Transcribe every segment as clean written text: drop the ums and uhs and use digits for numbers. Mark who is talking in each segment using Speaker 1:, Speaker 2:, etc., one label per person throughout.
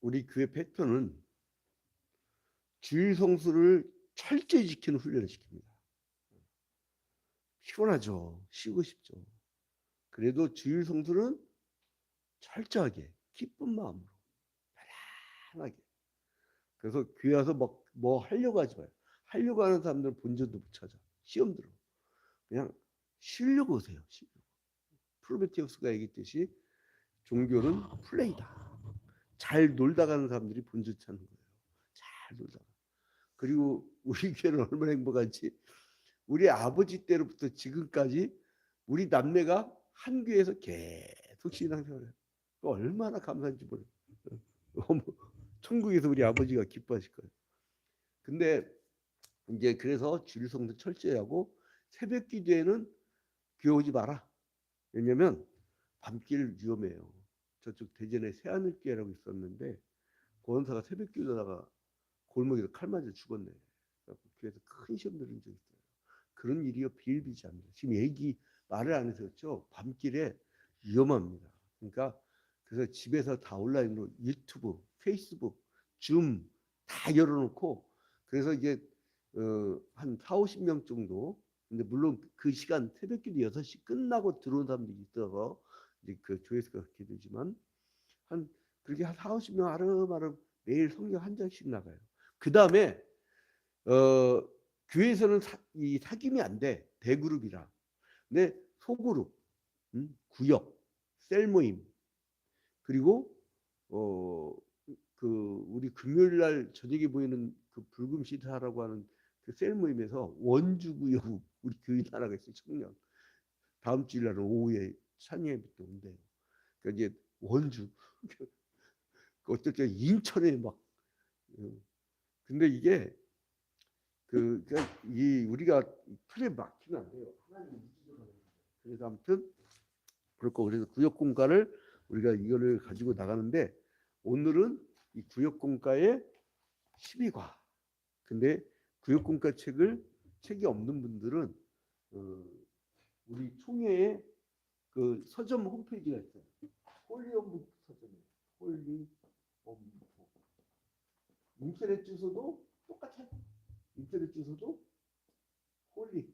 Speaker 1: 우리 교회 패턴은 주일 성수를 철저히 지키는 훈련을 시킵니다. 피곤하죠. 쉬고 싶죠. 그래도 주일 성수는 철저하게 기쁜 마음으로 편하게. 그래서 교회 와서 뭐 하려고 하지 마요. 하려고 하는 사람들은 본전도 못 찾아. 시험 들어. 그냥 쉬려고 오세요. 쉬려고. 프로메테우스가 얘기했듯이 종교는 플레이다. 잘 놀다 가는 사람들이 본전 찾는 거예요. 잘 놀다가. 그리고 우리 교회는 얼마나 행복한지 우리 아버지 때로부터 지금까지 우리 남매가 한 교회에서 계속 신앙생활을 해요. 얼마나 감사한지 몰라요. 천국에서 우리 아버지가 기뻐하실 거예요. 근데 이제 그래서 주일성도 철저히 하고 새벽 기도에는 교회 오지 마라. 왜냐면 밤길 위험해요. 저쪽 대전에 새하늘교회라고 있었는데 권사가 새벽 기도다가 골목에서 칼 맞아 죽었네. 교회에서 큰 시험 들은 적 있어요. 그런 일이 비일비재합니다. 지금 얘기 말을 안 해서 그렇죠. 밤길에 위험합니다. 그러니까 그래서 집에서 다 온라인으로 유튜브, 페이스북, 줌 다 열어놓고 그래서 이제 한 4, 50명 정도. 근데 물론 그 시간 새벽기도 6시 끝나고 들어온 사람들이 있어서 이제 그 조회수가 그렇게 되지만 한 그렇게 한 4, 50명 아름아름 매일 성경 한 장씩 나가요. 그 다음에 교회에서는 이 사귐이 안 돼. 대그룹이라. 근데 소그룹, 구역, 셀 모임, 그리고 그 우리 금요일 날 저녁에 보이는 그 불금 시사라고 하는 그 셀 모임에서 원주 구역 우리 교인 하나가 있어요. 청년. 다음 주일 날은 오후에 찬예부터 온대요. 그러니까 이제 원주 어떨 때 인천에 막 근데 이게 그러니까 이 우리가 틀에 막히면 안 돼요. 하나님 그래서 아무튼 그렇고 그래서 구역 공과를 우리가 이거를 가지고 나가는데 오늘은 이 구역 공과의 12과. 근데 구역 공과 책이 없는 분들은 우리 총회에 그 서점 홈페이지가 있어요. 홀리엄북 서점이에요. 홀리엄북. 인터넷 주소도 똑같아요. 인터넷 주소도 홀리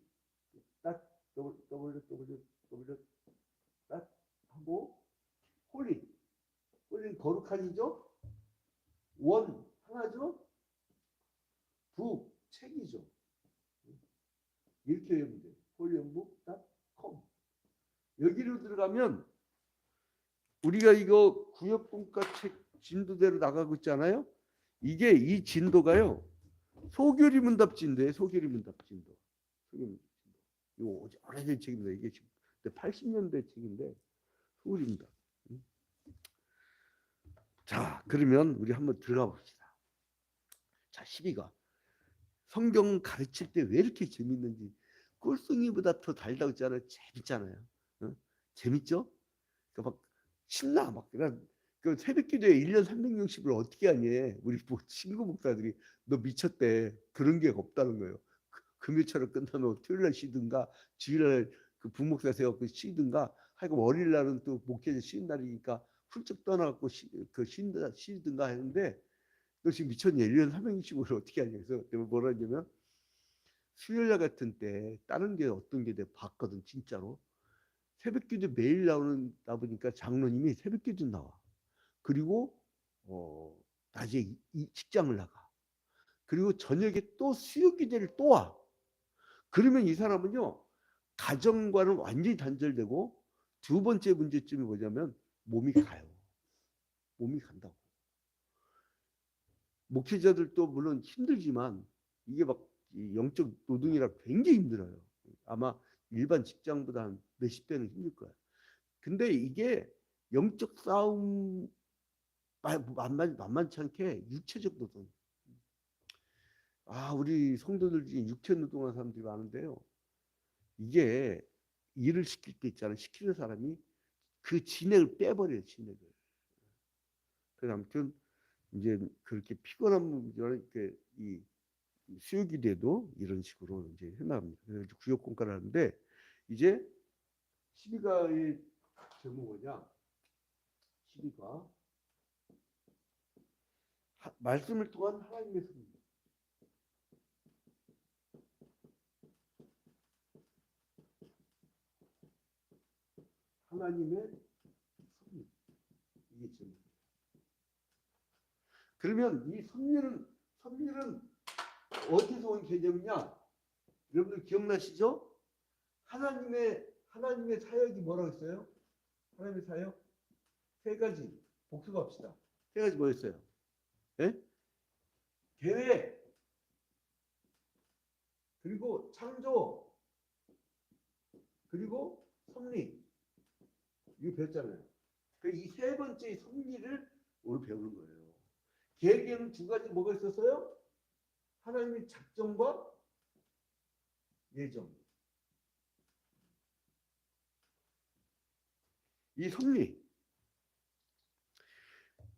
Speaker 1: 딱 www 딱 하고 홀리는 거룩한이죠. 원 하나죠. 부 책이죠. 이렇게 외우면 돼요. 홀리연북.com 여기로 들어가면 우리가 이거 구역분과 책 진도대로 나가고 있잖아요. 이게 이 진도가요. 소교리 문답 진도예요. 소교리 문답 진도. 이거 오래된 책입니다. 이게 지금 80년대 책인데 소교리입니다. 자, 그러면 우리 한번 들어가 봅시다. 자, 12가 성경 가르칠 때 왜 이렇게 재밌는지 꿀송이보다 더 달다고 했잖아요. 재밌잖아요. 어? 재밌죠? 막 신나 막 그냥 그 새벽기도에 1년 360을 어떻게 하니? 우리 뭐 친구 목사들이 너 미쳤대. 그런 게 없다는 거예요. 금요일처럼 끝나면 토요일날 쉬든가 주일날 그 부목사 세워서 쉬든가 하여간 월요일날은 또 목회자 쉬는 날이니까 훌쩍 떠나갖고 쉬든가 하는데 너 지금 미쳤냐? 1년 360을 어떻게 하냐? 그래서 내가 뭐라 했냐면 수요일날 같은 때 다른 게 어떤 게 내가 봤거든 진짜로. 새벽기도 매일 나오다 보니까 장로님이 새벽기도 나와. 그리고 낮에 직장을 나가. 그리고 저녁에 또 수요기도를 또 와. 그러면 이 사람은요 가정과는 완전히 단절되고 두 번째 문제점이 뭐냐면 몸이 가요. 몸이 간다고. 목회자들도 물론 힘들지만 이게 막 영적 노동이라 굉장히 힘들어요. 아마 일반 직장보다 한 몇십 배는 힘들 거야. 근데 이게 영적 싸움 만만치 않게 육체적 노동. 우리 성도들 중에 육체 노동하는 사람들이 많은데요. 이게 일을 시킬 때 있잖아요. 시키는 사람이 그 진액을 빼버려요. 진액을. 그래서 아무튼 이제 그렇게 피곤한 분들은 이 수요기대도 이런 식으로 이제 해나갑니다. 그래서 구역공과를 하는데 이제 12가의 제목 뭐냐? 12가 말씀을 통한 하나님의 섭리. 하나님의 섭리. 이게 좀. 그러면 이 섭리는 어디서 온 개념이냐? 여러분들 기억나시죠? 하나님의 사역이 뭐라고 했어요? 하나님의 사역 세 가지 복습합시다. 세 가지 뭐였어요? 예? 계획, 그리고 창조, 그리고 섭리. 이거 배웠잖아요. 이 세 번째 섭리를 오늘 배우는 거예요. 계획에는 두 가지 뭐가 있었어요? 하나님의 작정과 예정. 이 섭리.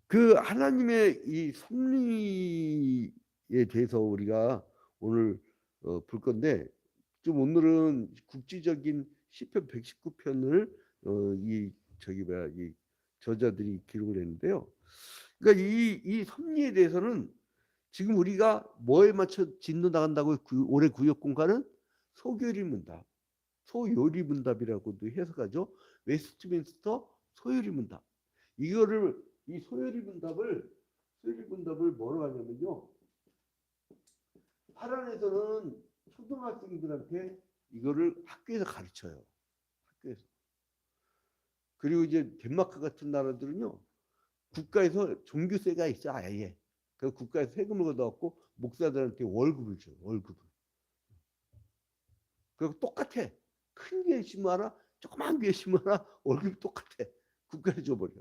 Speaker 1: 그 하나님의 이 섭리에 대해서 우리가 오늘 볼 건데, 좀 오늘은 국지적인 시편 119편을 이 저자들이 기록을 했는데요. 그러니까 이 섭리에 대해서는 지금 우리가 뭐에 맞춰 진도 나간다고 올해 구역 공간은 소요리 문답, 소요리 문답이라고도 해석하죠. 웨스트민스터 소요리 문답. 이 소요리 문답을 뭐로 하냐면요. 파란에서는 초등학생들한테 이거를 학교에서 가르쳐요. 학교에서. 그리고 이제 덴마크 같은 나라들은요. 국가에서 종교세가 있어 아예. 그 국가에서 세금을 걷어갖고 목사들한테 월급을 줘요. 월급을. 그리고 똑같아. 큰 교회 심어라, 조그만 교회 심어라, 월급이 똑같아. 국가에 줘버려.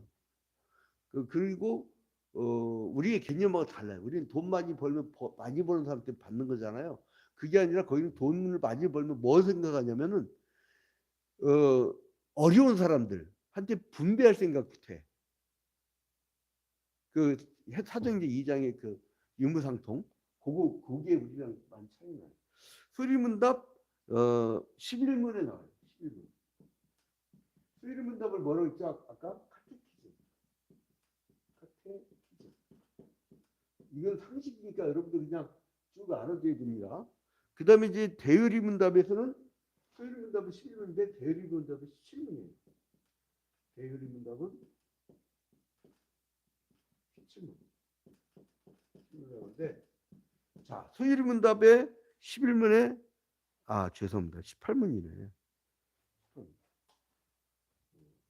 Speaker 1: 그리고 우리의 개념하고 달라요. 우리는 돈 많이 벌면 많이 버는 사람한테 받는 거잖아요. 그게 아니라 거기는 돈을 많이 벌면 뭐 생각하냐면은 어려운 사람들한테 분배할 생각부터 해. 그 사도행전 2장의 그 유무상통, 그게 우리랑 많이 차이 나요. 수리문답 11문에 나와요. 11문. 수리문답을 뭐라고 했죠? 아까 카테키즘. 이건 상식이니까 여러분들 그냥 쭉 알아둬야 됩니다. 그 다음에 이제 대유리문답에서는 수리문답은 11문인데 대유리문답은 17문이에요. 대유리문답은 17문. 자, 소유리문답의 11문에 죄송합니다. 18문이네.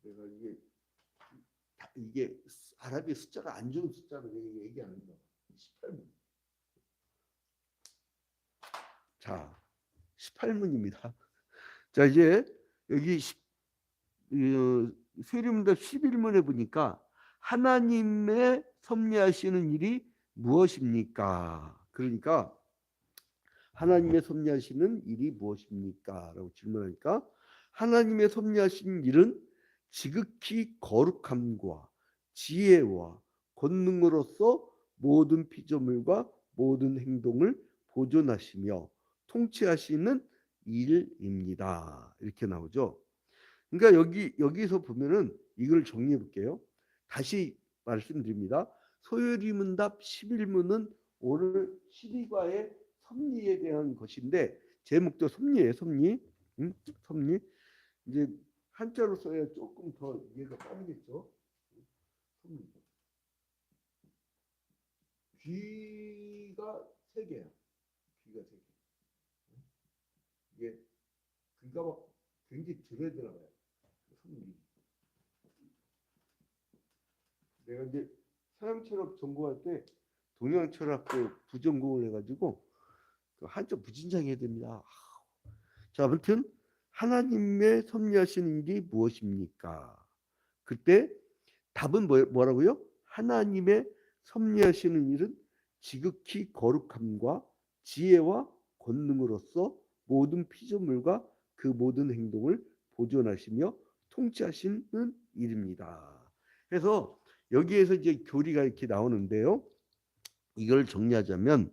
Speaker 1: 내가 이게 아랍의 숫자가 안 좋은 숫자로 얘기하는 거. 18문. 자, 18문입니다. 자, 이제 여기 소유리문답 11문에 보니까 하나님의 섭리하시는 일이 무엇입니까? 그러니까 하나님의 섭리하시는 일이 무엇입니까? 라고 질문하니까 하나님의 섭리하시는 일은 지극히 거룩함과 지혜와 권능으로서 모든 피조물과 모든 행동을 보존하시며 통치하시는 일입니다. 이렇게 나오죠. 그러니까 여기서 보면은 이걸 정리해 볼게요. 다시 말씀드립니다. 소요리문답 11문은 오늘 12과의 섭리에 대한 것인데 제목도 섭리예요. 섭리. 섭리. 이제 한자로 써야 조금 더 이해가 빠르겠죠. 섭리. 귀가 세 개야. 귀가 세 개. 이게 귀가 막 굉장히 들어 들어가요. 섭리. 내가 이제 서양철학 전공할 때 동양철학도 부전공을 해가지고 한자 무진장해야 됩니다. 자, 아무튼 하나님의 섭리하시는 일이 무엇입니까? 그때 답은 뭐라고요? 하나님의 섭리하시는 일은 지극히 거룩함과 지혜와 권능으로서 모든 피조물과 그 모든 행동을 보존하시며 통치하시는 일입니다. 그래서 여기에서 이제 교리가 이렇게 나오는데요. 이걸 정리하자면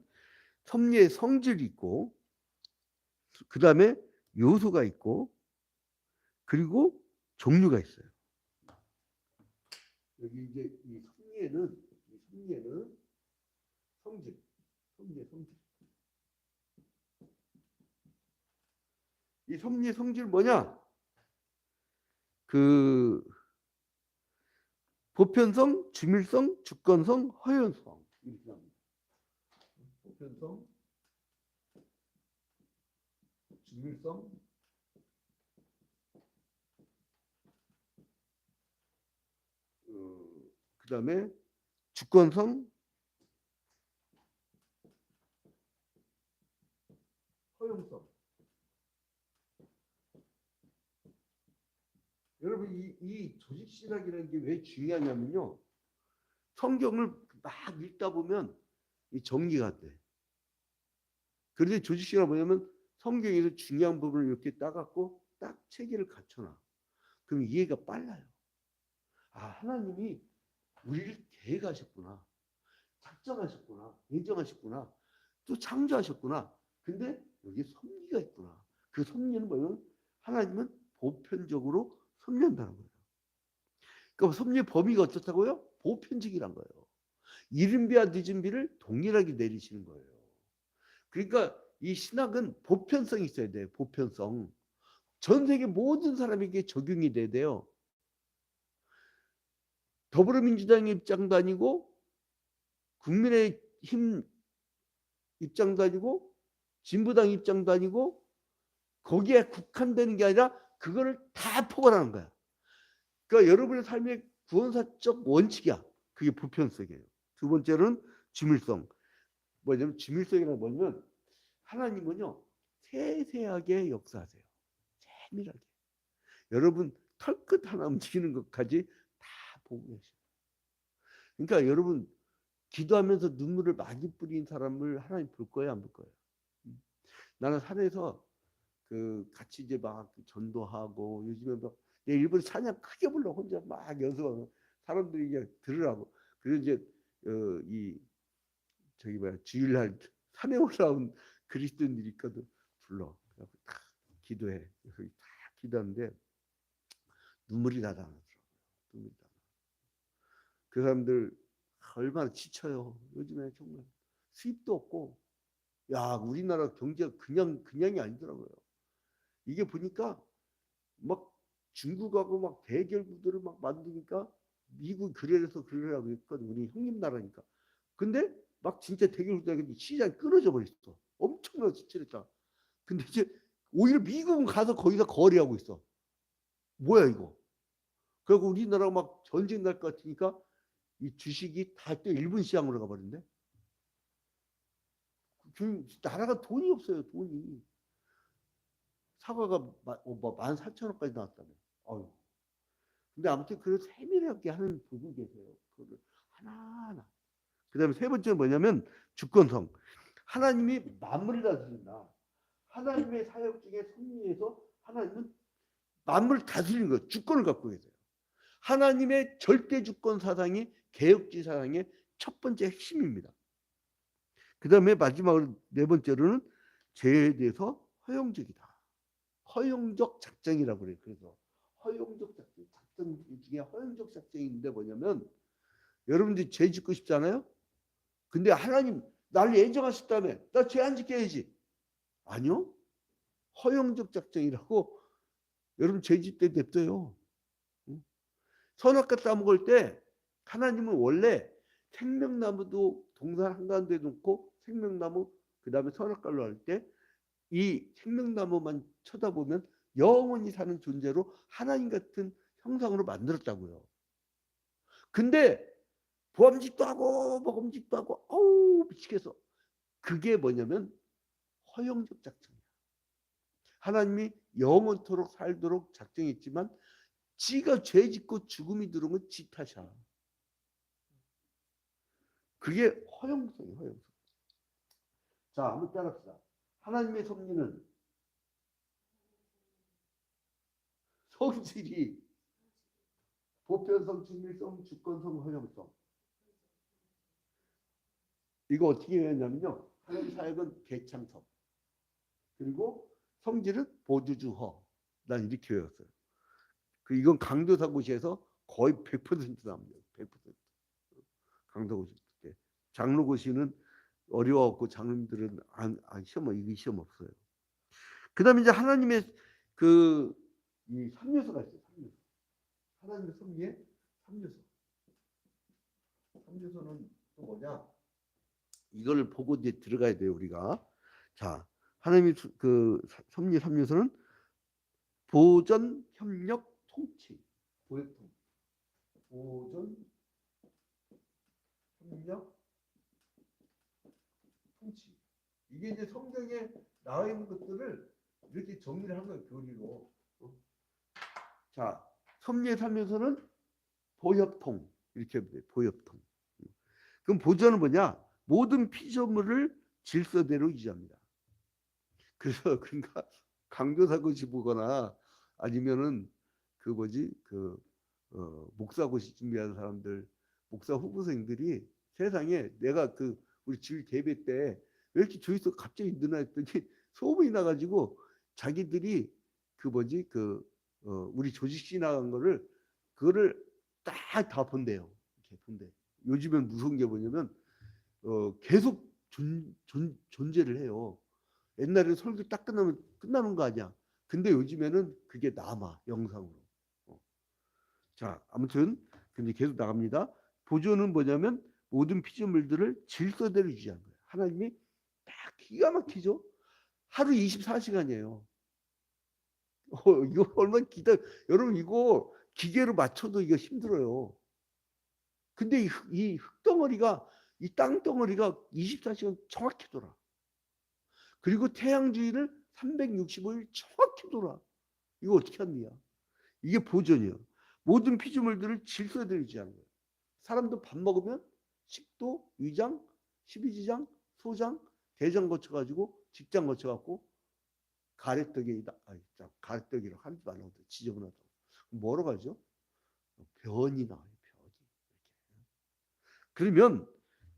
Speaker 1: 섭리의 성질이 있고 그 다음에 요소가 있고 그리고 종류가 있어요. 여기 이제 이 섭리에는 섭리의 성질 뭐냐? 그 보편성, 주밀성, 주권성, 허용성. 이렇게 합니다. 보편성, 주밀성, 그다음에 주권성, 허용성. 여러분 이 조직신학이라는 게 왜 중요하냐면요. 성경을 막 읽다 보면 이 정리가 안 돼. 그런데 조직신학 뭐냐면 성경에서 중요한 부분을 이렇게 따갖고 딱 체계를 갖춰놔. 그럼 이해가 빨라요. 아, 하나님이 우리를 계획하셨구나. 작정하셨구나. 예정하셨구나. 또 창조하셨구나. 근데 여기에 섭리가 있구나. 그 섭리는 뭐냐면 하나님은 보편적으로 섭리한다는 거예요. 그러니까 섭리의 범위가 어떻다고요? 보편적이란 거예요. 이른 비와 늦은 비를 동일하게 내리시는 거예요. 그러니까 이 신학은 보편성이 있어야 돼요. 보편성. 전 세계 모든 사람에게 적용이 돼야 돼요. 더불어민주당의 입장도 아니고 국민의힘 입장도 아니고 진보당 입장도 아니고 거기에 국한되는 게 아니라 그거를 다 포괄하는 거야. 그러니까 여러분의 삶의 구원사적 원칙이야. 그게 보편성이에요. 두 번째로는 주밀성. 뭐냐면 주밀성이란 뭐냐면 하나님은요 세세하게 역사하세요. 세밀하게. 여러분 털끝 하나 움직이는 것까지 다 보고 계셔요. 그러니까 여러분 기도하면서 눈물을 많이 뿌린 사람을 하나님 볼 거예요, 안 볼 거예요? 나는 산에서 그 같이 이제 막 전도하고 요즘에 막 일본 찬양 크게 불러 혼자 막 연습하고 사람들이 이제 들으라고. 그래서 이제 이 저기 뭐야 주일날 산에 올라온 그리스도인들이 있거든 불러. 그래서 다 기도해. 그래서 다 기도하는데 눈물이 나더라고요. 눈물이 나. 그 사람들 얼마나 지쳐요. 요즘에 정말 수입도 없고, 야 우리나라 경제가 그냥이 아니더라고요. 이게 보니까 막 중국하고 막 대결 구도를 막 만드니까 미국 그래서 그러라고 했거든. 우리 형님 나라니까. 근데 막 진짜 대결 구도가 시장이 끊어져 버렸어. 엄청나게 지출했다. 근데 이제 오히려 미국은 가서 거기서 거래하고 있어. 뭐야 이거? 그리고 우리나라가 막 전쟁 날 것 같으니까 이 주식이 다 또 일본 시장으로 가버린대. 나라가 돈이 없어요. 돈이. 사과가 14,000원까지 나왔다며. 아유. 근데 아무튼 그걸 세밀하게 하는 분이 계세요. 그걸 하나하나. 그 다음에 세 번째는 뭐냐면 주권성. 하나님이 만물을 다스린다. 하나님의 사역 중에 섭리에서 하나님은 만물을 다스리는 거예요. 주권을 갖고 계세요. 하나님의 절대 주권 사상이 개혁주의 사상의 첫 번째 핵심입니다. 그 다음에 마지막으로 네 번째로는 죄에 대해서 허용적이다. 허용적 작정이라고 그래요. 그래서 허용적 작정 중에 허용적 작정이 있는데 뭐냐면 여러분들이 죄 짓고 싶잖아요. 근데 하나님 나를 예정하셨다며 나 죄 안 지켜야지. 아니요. 허용적 작정이라고 여러분 죄 짓때 냅둬요. 선악과 따먹을 때 하나님은 원래 생명나무도 동산 한가운데 놓고 생명나무 그 다음에 선악과로 할 때 이 생명나무만 쳐다보면 영원히 사는 존재로 하나님 같은 형상으로 만들었다고요. 근데 보암직도 하고 먹음직도 하고 어우 미치겠어. 그게 뭐냐면 허용적 작정이야. 하나님이 영원토록 살도록 작정했지만 지가 죄 짓고 죽음이 들어오면 지 탓이야. 그게 허용성이에요. 허용성. 자, 한번 따라합시다. 하나님의 섭리는 성질이 보편성, 중밀성, 주권성, 허용성. 이거 어떻게 해야냐면요. 하나님 사역은 개창섭. 그리고 성질은 보주주허. 난 이렇게 외웠어요. 이건 강도사고시에서 거의 100% 나옵니다. 100%. 강도고시. 장로고시는 어려워갖고 장로님들은 시험 이게 시험 없어요. 그다음에 이제 하나님의 그 이 삼요소가 있어요. 삼요소. 하나님의 섭리에 삼요소. 삼요소는 또 뭐냐? 이걸 보고 이제 들어가야 돼요, 우리가. 자, 하나님의 그 섭리 삼요소는 보전, 협력, 통치. 보협통. 보전, 협력, 통치. 이게 이제 성경에 나와 있는 것들을 이렇게 정리를 한 거예요, 교리로. 자, 섭리에 살면서는 보협통. 이렇게 하면 돼요, 보협통. 그럼 보전은 뭐냐? 모든 피조물을 질서대로 유지합니다. 그래서 그러니까 강교사고시 보거나 아니면은 그 뭐지 목사고시 준비하는 사람들, 목사 후보생들이 세상에 내가 그 우리 주일 예배 때 왜 이렇게 조회수가 갑자기 늘어났더니 소문이 나가지고 자기들이 그 뭐지 우리 조직시 나간 거를 그거를 딱 다 본대요. 이렇게 본대. 요즘엔 무서운 게 뭐냐면 계속 존재를 해요. 옛날에 설교 딱 끝나면 끝나는 거 아니야. 근데 요즘에는 그게 남아 영상으로. 자, 아무튼 근데 계속 나갑니다. 보존은 뭐냐면 모든 피조물들을 질서대로 유지한 거예요. 하나님이 딱 기가 막히죠. 하루 24시간이에요. 이거 얼마나 여러분 이거 기계로 맞춰도 이거 힘들어요. 근데 이 흙덩어리가 이 땅덩어리가 24시간 정확히 돌아. 그리고 태양주위를 365일 정확히 돌아. 이거 어떻게 합니까? 이게 보존이에요. 모든 피조물들을 질서대로 유지하는 거예요. 사람도 밥 먹으면 식도, 위장, 십이지장, 소장, 대장 거쳐가지고 직장 거쳐갖고 가래떡이다. 가래떡이라고 하지 말라고 지저분하다고. 뭐로 가죠? 변이 나와요. 변이. 그러면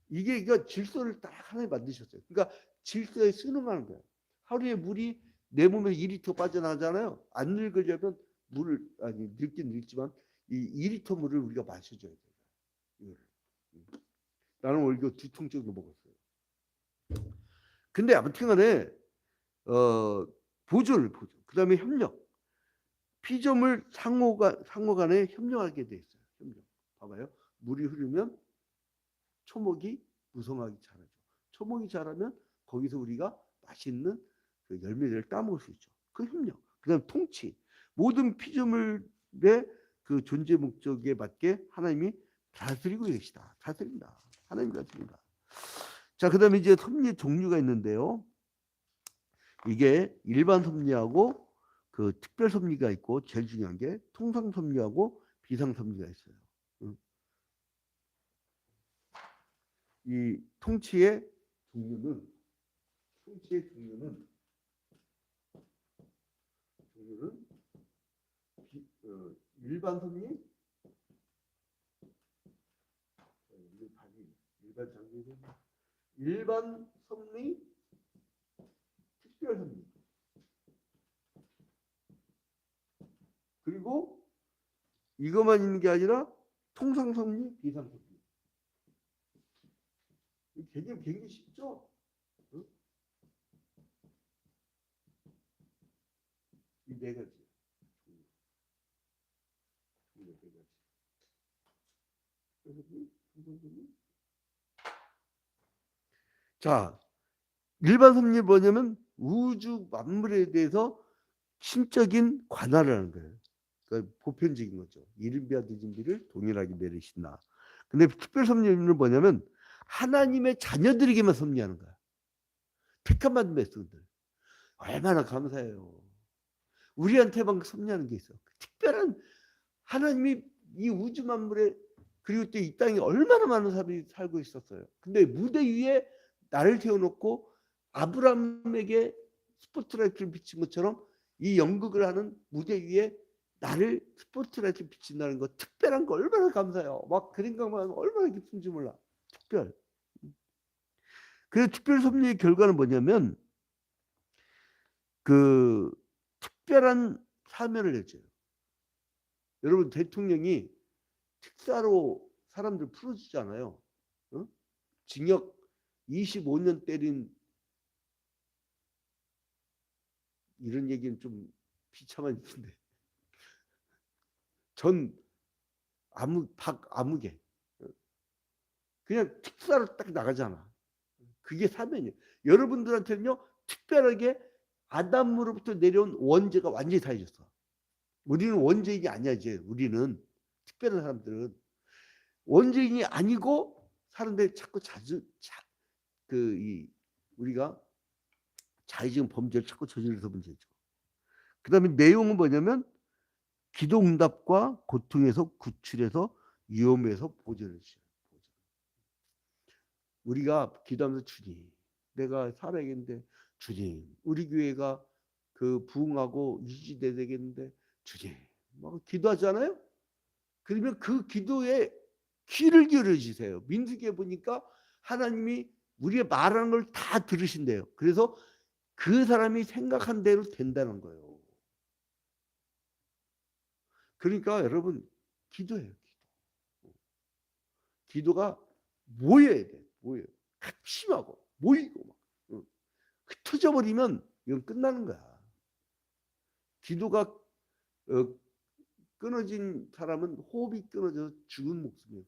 Speaker 1: 이게 질서를 딱 하나에 만드셨어요. 그러니까 질서에 순응하는 거예요. 하루에 물이 내 몸에 2리터 빠져나가잖아요. 안 늙으려면 물을 늙긴 늙지만 이 2리터 물을 우리가 마셔줘야 돼요. 이거를. 나는 오늘 이거 2통 정도 먹었어요. 근데 아무튼간에 보존. 그다음에 협력. 피조물 상호간에 협력하게 돼 있어요. 협력. 봐봐요. 물이 흐르면 초목이 무성하게 자라죠. 초목이 자라면 거기서 우리가 맛있는 그 열매를 따먹을 수 있죠. 그 협력. 그다음 통치. 모든 피조물의 그 존재 목적에 맞게 하나님이 다스리고 계시다. 다스린다. 하나님이 다스린다. 자, 그다음에 이제 섭리의 종류가 있는데요. 이게 일반 섭리하고 그 특별 섭리가 있고 제일 중요한 게 통상 섭리하고 비상 섭리가 있어요. 이 통치의 종류는 일반 섭리, 일반 섭리, 특별 섭리, 그리고 이것만 있는 게 아니라 통상 섭리, 비상 섭리. 이 개념 굉장히 쉽죠? 응? 이 네 가지. 자, 일반 섭리 뭐냐면 우주 만물에 대해서 신적인 관할을 하는 거예요. 그러니까 보편적인 거죠. 이른비와 늦은비를 동일하게 내리신다. 근데 특별 섭리는 뭐냐면 하나님의 자녀들에게만 섭리하는 거야. 택한 받은 백성들. 얼마나 감사해요. 우리한테만 섭리하는 게 있어. 특별한 하나님이 이 우주 만물에 그리고 또 이 땅에 얼마나 많은 사람이 살고 있었어요. 근데 무대 위에 나를 태워놓고 아브라함에게 스포트라이트를 비친 것처럼 이 연극을 하는 무대 위에 나를 스포트라이트를 비친다는 거 특별한 거 얼마나 감사해요. 막 그 생각만 하면 얼마나 기쁜지 몰라. 특별. 그래서 특별 섭리의 결과는 뭐냐면 그 특별한 사면을 해줘요. 여러분 대통령이 특사로 사람들 풀어주잖아요. 어? 징역 25년 때린 이런 얘기는 좀 비참한 일인데 전 아무개 그냥 특사로 딱 나가잖아. 그게 사명이에요. 여러분들한테는요 특별하게 아담으로부터 내려온 원죄가 완전히 다해졌어. 우리는 원죄인이 아니야. 이제 우리는 특별한 사람들은 원죄인이 아니고 사람들이 자꾸 우리가 자의적 범죄를 자꾸 저질러서 문제죠. 그 다음에 내용은 뭐냐면 기도 응답과 고통에서 구출해서 위험에서 보존을 시켜요. 우리가 기도하면서 주님 내가 살아야겠는데 주님 우리 교회가 그 부흥하고 유지돼야 되겠는데 주님 막 기도하잖아요. 그러면 그 기도에 귀를 기울여 주세요. 민수기에 보니까 하나님이 우리의 말하는 걸 다 들으신대요. 그래서 그 사람이 생각한 대로 된다는 거예요. 그러니까 여러분 기도해요. 기도가 모여야 돼. 모여요. 각심하고 모이고 막 흩어져 버리면 이건 끝나는 거야. 기도가 끊어진 사람은 호흡이 끊어져서 죽은 목숨이에요.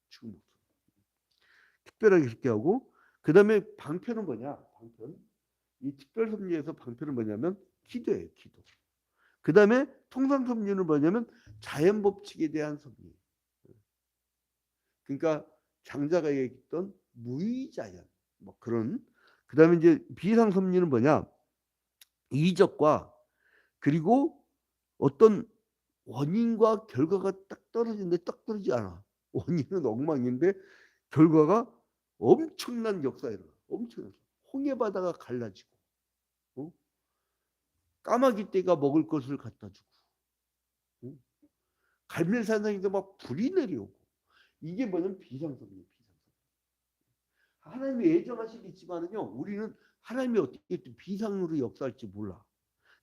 Speaker 1: 죽은 목숨. 특별하게 그렇게 하고 그 다음에 방편은 뭐냐? 방편. 이 특별섭리에서 방편은 뭐냐면 기도예요. 기도. 그 다음에 통상섭리는 뭐냐면 자연법칙에 대한 섭리. 그러니까 장자가 얘기했던 무의자연 뭐 그런. 그 다음에 이제 비상섭리는 뭐냐? 이적과 그리고 어떤 원인과 결과가 딱 떨어지는데 딱 떨어지지 않아. 원인은 엉망인데 결과가 엄청난 역사에 일어나. 엄청난. 홍해 바다가 갈라지고 까마귀 떼가 먹을 것을 갖다 주고 갈멜산상에서 막 불이 내려오고 이게 뭐냐면 비상섭리예요. 하나님이 예정하시겠지만은요 우리는 하나님이 어떻게 비상으로 역사할지 몰라.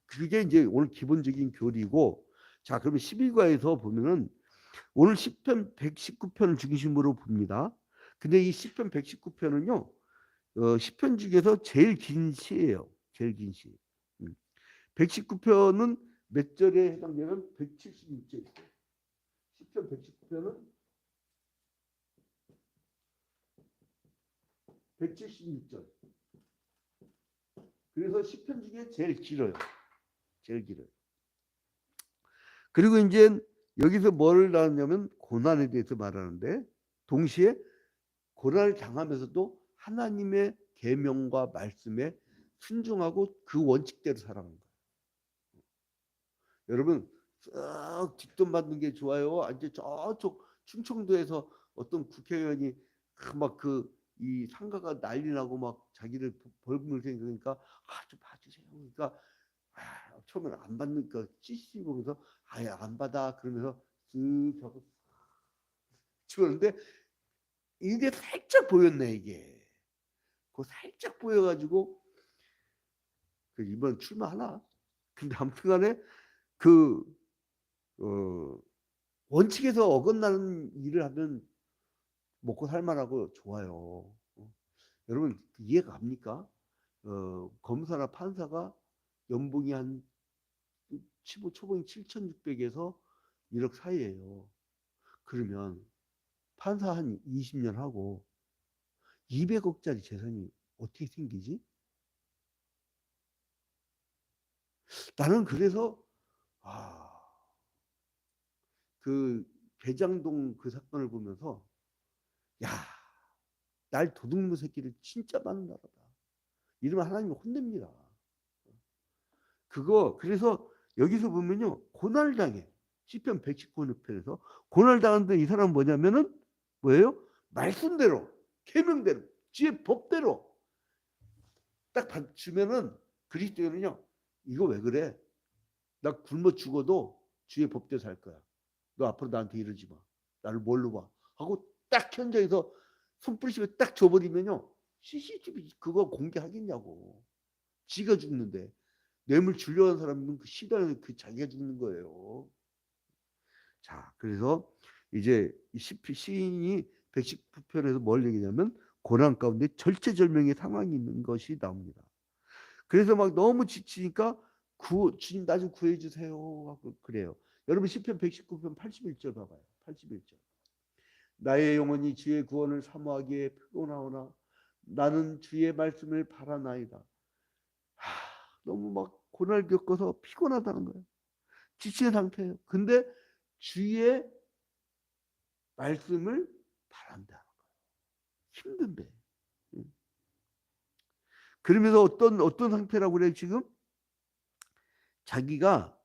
Speaker 1: 그게 이제 오늘 기본적인 교리고 자 그러면 12과에서 보면은 오늘 10편 119편을 중심으로 봅니다. 근데 이 10편 119편은요 10편 중에서 제일 긴 시예요. 제일 긴 시. 119편은 몇 절에 해당되면 176절 있어요. 10편 119편은 176절. 그래서 10편 중에 제일 길어요. 제일 길어요. 그리고 이제 여기서 뭘 나왔냐면 고난에 대해서 말하는데 동시에 고난을 당하면서도 하나님의 계명과 말씀에 순종하고 그 원칙대로 살아가는 거예요. 여러분 쓱 뒷돈 받는 게 좋아요? 이제 저쪽 충청도에서 어떤 국회의원이 막 이 상가가 난리 나고 막 자기를 벌금을 생기니까 좀 봐주세요. 그러니까 처음에는 안 받으니까 CCTV 보면서 아예 안 받아 그러면서 쓱 하고 치웠는데 이게 살짝 보였네 이게. 그 살짝 보여가지고 이번 출마하나? 근데 아무튼간에 그 원칙에서 어긋나는 일을 하면 먹고 살만하고 좋아요. 여러분 이해가 갑니까? 검사나 판사가 연봉이 한 초봉이 7,600에서 1억 사이예요. 그러면 판사 한 20년 하고 200억짜리 재산이 어떻게 생기지? 나는 그래서 그 대장동 그 사건을 보면서 야, 날 도둑놈 새끼를 진짜 많은 나라다. 이러면 하나님이 혼냅니다. 그래서 여기서 보면요. 고난을 당해. 시편 119편에서 고난을 당하는데 이 사람은 뭐냐면은 뭐예요? 말씀대로, 계명대로, 주의 법대로 딱 주면은 그리스도인은요. 이거 왜 그래? 나 굶어 죽어도 주의 법대로 살 거야. 너 앞으로 나한테 이러지 마. 나를 뭘로 봐. 하고 딱 현장에서 손부리시면 딱 줘버리면요. CCTV 그거 공개하겠냐고. 지가 죽는데. 뇌물 주려는 사람은 그 시간에 자기가 죽는 거예요. 자, 그래서 이제 시인이 119편에서 뭘 얘기냐면 고난 가운데 절체절명의 상황이 있는 것이 나옵니다. 그래서 막 너무 지치니까 주님 나 좀 구해 주세요 하고 그래요. 여러분 시편 119편 81절 봐봐요. 81절. 나의 영혼이 주의 구원을 사모하기에 피곤하오나 나는 주의 말씀을 바라나이다. 너무 막 고날 겪어서 피곤하다는 거예요. 지친 상태예요. 근데 주의 말씀을 바란다는 거예요. 힘든데. 그러면서 어떤 상태라고 그래요 지금? 자기가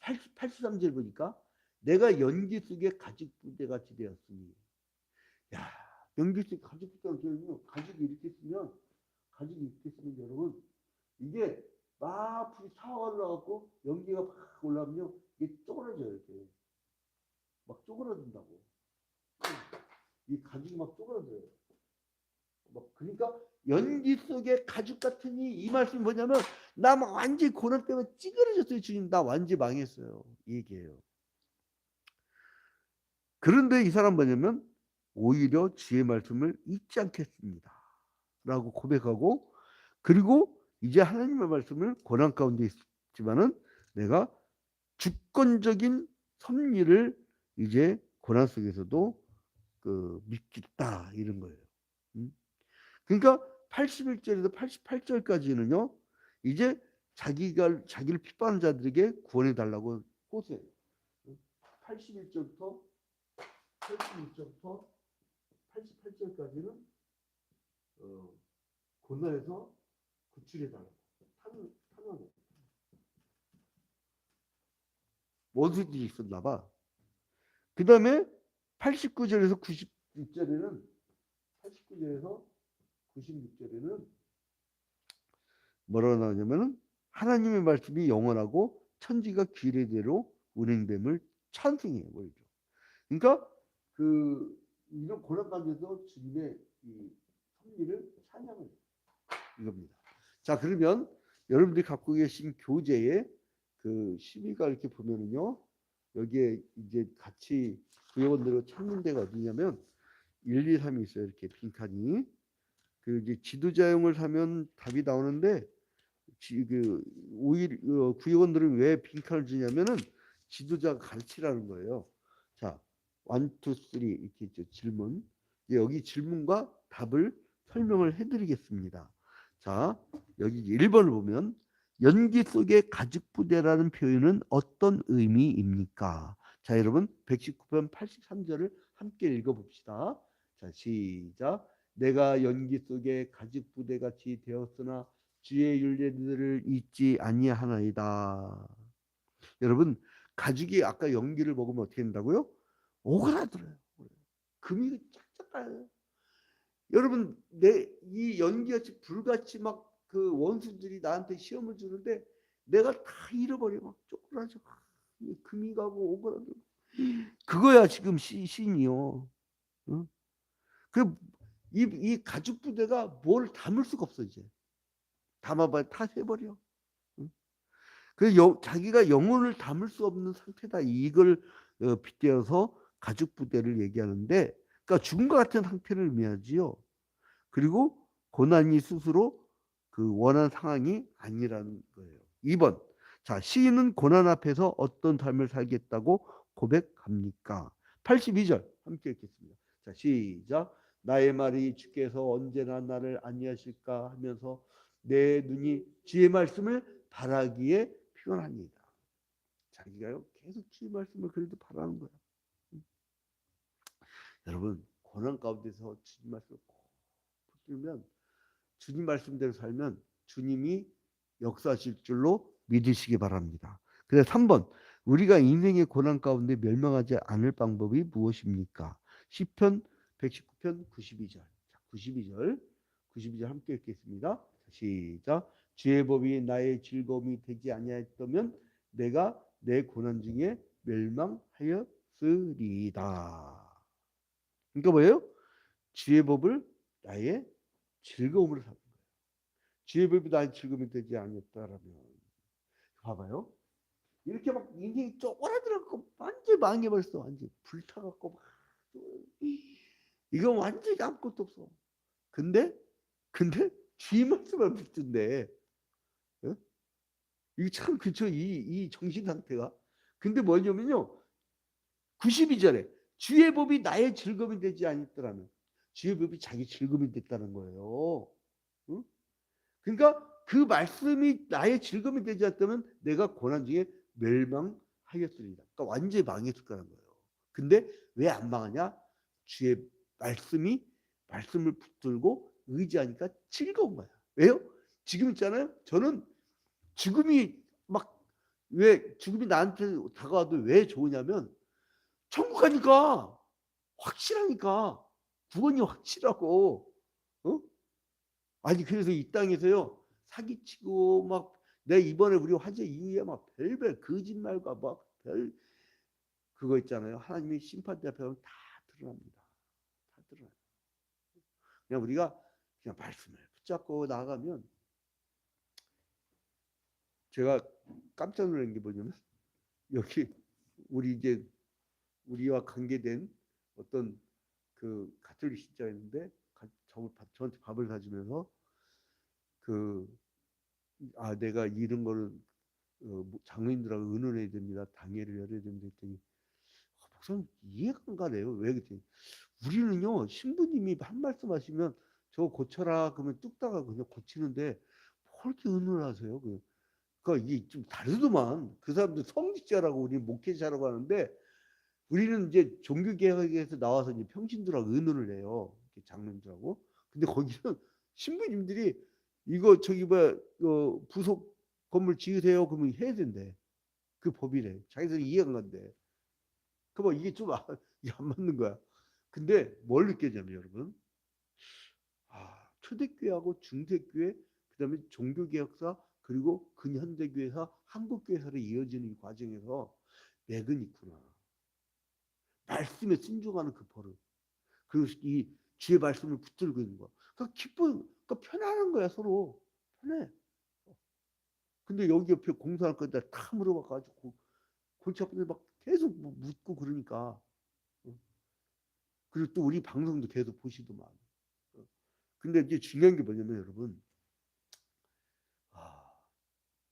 Speaker 1: 83절 보니까 내가 연기 속에 가죽 부대 같이 되었으니. 야, 연기 속에 가죽 부대가 되면 가죽이 이렇게 쓰면 여러분 이게 막 불이 타 올라가고 연기가 막 올라오면 이게 쪼그라져요. 이렇게 막 쪼그라든다고. 이 가죽이 막 쪼그라져요. 그러니까 연기 속에 가죽 같으니 이 말씀이 뭐냐면 나 완전히 고난 때문에 찌그러졌어요. 주님 나 완전히 망했어요. 이 얘기예요. 그런데 이 사람 뭐냐면 오히려 주의 말씀을 잊지 않겠습니다. 라고 고백하고 그리고 이제 하나님의 말씀을 고난 가운데 있지만은 내가 주권적인 섭리를 이제 고난 속에서도 믿겠다 이런 거예요. 그러니까 81절에서 88절까지는요. 이제 자기를 핍박하는 자들에게 구원해 달라고 호소해요. 81절부터 86절부터 88절까지는 고난에서 구출해 달라고 탄원해. 무슨 일이 있었나 봐. 그 다음에 89절에서 96절에는 뭐라고 나오냐면은 하나님의 말씀이 영원하고 천지가 규례대로 운행됨을 찬송해요. 그러니까 이런 고난 가운데서 주님의 이 섭리를 찬양을 이겁니다. 자, 그러면 여러분들이 갖고 계신 교재에 그 심의가 이렇게 보면은요. 여기에 이제 같이 구역원대로 찾는 데가 어디냐면 1, 2, 3이 있어요. 이렇게 빈칸이. 이제 지도자용을 사면 답이 나오는데 구역원들은 왜 빈칸을 주냐면은 지도자가 가르치라는 거예요. 자, 1, 2, 3 이렇게 있죠. 질문. 여기 질문과 답을 설명을 해드리겠습니다. 자, 여기 1번을 보면 연기 속의 가죽 부대라는 표현은 어떤 의미입니까? 자, 여러분 119편 83절을 함께 읽어봅시다. 자, 시작. 내가 연기 속에 가죽 부대 같이 되었으나 주의 율례들을 잊지 아니하나이다. 여러분 가죽이 아까 연기를 먹으면 어떻게 된다고요? 오그라들어요. 금이 쫙쫙 가요. 여러분 이 연기같이 불같이 막 그 원수들이 나한테 시험을 주는데 내가 다 잃어버려. 막 쪼그라져. 금이 가고 오그라들고. 그거야 지금 시인이요. 응? 이 가죽 부대가 뭘 담을 수가 없어 이제. 담아봐야 다 해버려. 응? 그래서 자기가 영혼을 담을 수 없는 상태다. 이걸 빗대어서 가죽 부대를 얘기하는데, 그러니까 죽음과 같은 상태를 의미하지요. 그리고 고난이 스스로 원한 상황이 아니라는 거예요. 2번. 자, 시인은 고난 앞에서 어떤 삶을 살겠다고 고백합니까? 82절 함께 읽겠습니다. 자, 시작. 나의 말이 주께서 언제나 나를 안위하실까 하면서 내 눈이 주의 말씀을 바라기에 피곤합니다. 자기가요 계속 주의 말씀을 그래도 바라는 거야. 여러분 고난 가운데서 주님 말씀을 꼭 붙들면 주님 말씀대로 살면 주님이 역사하실 줄로 믿으시기 바랍니다. 그래서 3번 우리가 인생의 고난 가운데 멸망하지 않을 방법이 무엇입니까? 시편 119편 92절. 자, 92절 함께 읽겠습니다. 시작. 주의 법이 나의 즐거움이 되지 아니하였다면 내가 내 고난 중에 멸망하였으리이다. 그러니까 뭐예요? 주의 법을 나의 즐거움으로 삼는 거예요. 주의 법이 나의 즐거움이 되지 않았다라면 봐봐요. 이렇게 막 인생이 쪼그라들었고 완전히 망해버렸어. 완전히 불타갖고 막 이거 완전히 아무것도 없어. 근데 주의 말씀을 붙든데. 어? 이게 참 그쵸. 이 정신 상태가. 근데 뭐냐면요. 92절에 주의 법이 나의 즐거움이 되지 않았더라면 주의 법이 자기 즐거움이 됐다는 거예요. 응? 그러니까 그 말씀이 나의 즐거움이 되지 않았다면 내가 고난 중에 멸망하였으리라. 그러니까 완전히 망했을 거라는 거예요. 근데 왜 안 망하냐? 주의 말씀을 붙들고 의지하니까 즐거운 거야. 왜요? 지금 있잖아요. 저는 죽음이 왜 죽음이 나한테 다가와도 왜 좋으냐면 천국 가니까 확실하니까 구원이 확실하고. 어? 아니 그래서 이 땅에서요 사기치고 내 이번에 우리 화재 이후에 별별 거짓말과 별 그거 있잖아요. 하나님의 심판대 앞에 다 드러납니다. 다 드러나요. 그냥 우리가 그냥 말씀을 붙잡고 나가면. 제가 깜짝 놀란 게 뭐냐면 여기 우리와 관계된 어떤 그 가톨릭 신자였는데 저한테 밥을 사주면서 내가 이런 거를 장로님들하고 의논해야 됩니다. 당회를 열어야 됩니다. 했더니 목사님 이해가 안 가네요. 왜 그랬더니 우리는요 신부님이 한 말씀 하시면 저거 고쳐라 그러면 뚝딱하고 그냥 고치는데 뭘 이렇게 의논을 하세요? 그러니까 이게 좀 다르더만. 그 사람들 성직자라고 우리는 목회자라고 하는데 우리는 이제 종교개혁에서 나와서 이제 평신도라고 의논을 해요. 장로님들하고. 근데 거기는 신부님들이 이거 부속 건물 지으세요. 그러면 해야 된대. 그 법이래. 자기들이 이해한 건데. 그럼 이게 좀 이게 안 맞는 거야. 근데 뭘 느꼈냐면 여러분. 초대교회하고 중세교회 그다음에 종교개혁사 그리고 근현대교회사 한국교회사로 이어지는 이 과정에서 맥은 있구나. 말씀에 순종하는 그 버릇. 그리고 이 주의 말씀을 붙들고 있는 거야. 그러니까 편안한 거야 서로. 편해. 근데 여기 옆에 공사할 건데 다 물어봐가지고 골치 아픈데 계속 묻고 그러니까. 그리고 또 우리 방송도 계속 보시더만. 근데 이제 중요한 게 뭐냐면 여러분.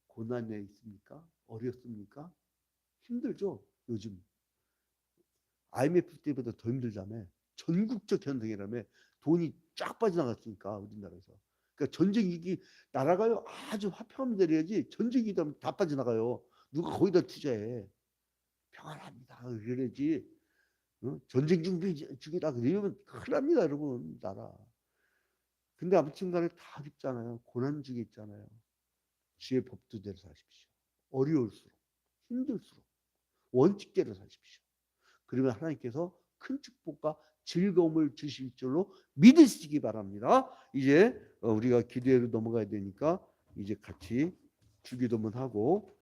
Speaker 1: 고난에 있습니까? 어렵습니까? 힘들죠. 요즘 IMF 때보다 더 힘들다며. 전국적 현상이라며. 돈이 쫙 빠져나갔으니까 우리나라에서. 그러니까 전쟁 위기 나라가요 아주 화평하면 되야지 전쟁 위기 다 빠져나가요. 누가 거기다 투자해. 평안합니다. 그래야지. 전쟁 준비 중이다 그러면 큰일 납니다 여러분 나라. 근데 아무튼 간에 다 어렵잖아요. 고난 중에 있잖아요. 주의 법도대로 사십시오. 어려울수록 힘들수록 원칙대로 사십시오. 그러면 하나님께서 큰 축복과 즐거움을 주실 줄로 믿으시기 바랍니다. 이제 우리가 기도회로 넘어가야 되니까 이제 같이 주기도문 하고